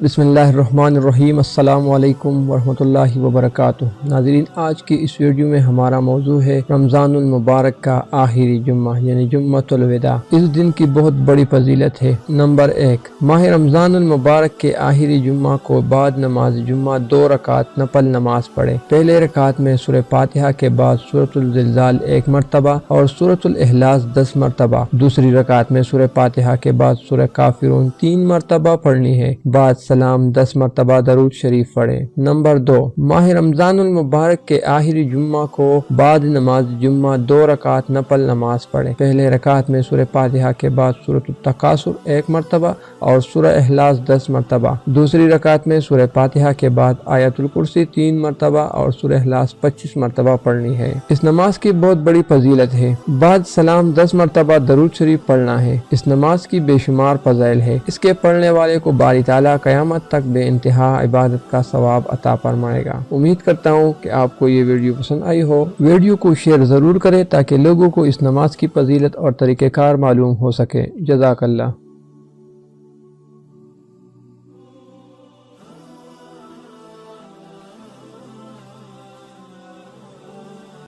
بسم اللہ الرحمن الرحیم۔ السلام علیکم ورحمۃ اللہ وبرکاتہ۔ ناظرین، آج کی اس ویڈیو میں ہمارا موضوع ہے رمضان المبارک کا آخری جمعہ یعنی جمعۃ الوداع۔ اس دن کی بہت بڑی فضیلت ہے۔ نمبر 1، ماہ رمضان المبارک کے آخری جمعہ کو بعد نماز جمعہ 2 رکعت نفل نماز پڑھے۔ پہلے رکعت میں سورہ فاتحہ کے بعد سورۃ الزلزال 1 مرتبہ اور سورۃ الاخلاص 10 مرتبہ، دوسری رکعت میں سورہ فاتحہ کے بعد سورہ کافرون 3 مرتبہ پڑھنی ہے، بعد سلام 10 مرتبہ درود شریف پڑھے۔ نمبر 2، ماہ رمضان المبارک کے آخری جمعہ کو بعد نماز جمعہ 2 رکعت نفل نماز پڑھے۔ پہلے رکعت میں سورہ فاتحہ کے بعد سورۃ التکاثر 1 مرتبہ اور سورہ اخلاص 10 مرتبہ، دوسری رکعت میں سورہ فاتحہ کے بعد آیت الکرسی 3 مرتبہ اور سورہ اخلاص 25 مرتبہ پڑھنی ہے۔ اس نماز کی بہت بڑی فضیلت ہے۔ بعد سلام 10 مرتبہ درود شریف پڑھنا ہے۔ اس نماز کی بے شمار فضائل ہے۔ اس کے پڑھنے والے کو باری تعالیٰ قیامت تک بے انتہا عبادت کا ثواب عطا فرمائے گا۔ امید کرتا ہوں کہ آپ کو یہ ویڈیو پسند آئی ہو۔ ویڈیو کو شیئر ضرور کریں تاکہ لوگوں کو اس نماز کی فضیلت اور طریقہ کار معلوم ہو سکے۔ جزاک اللہ۔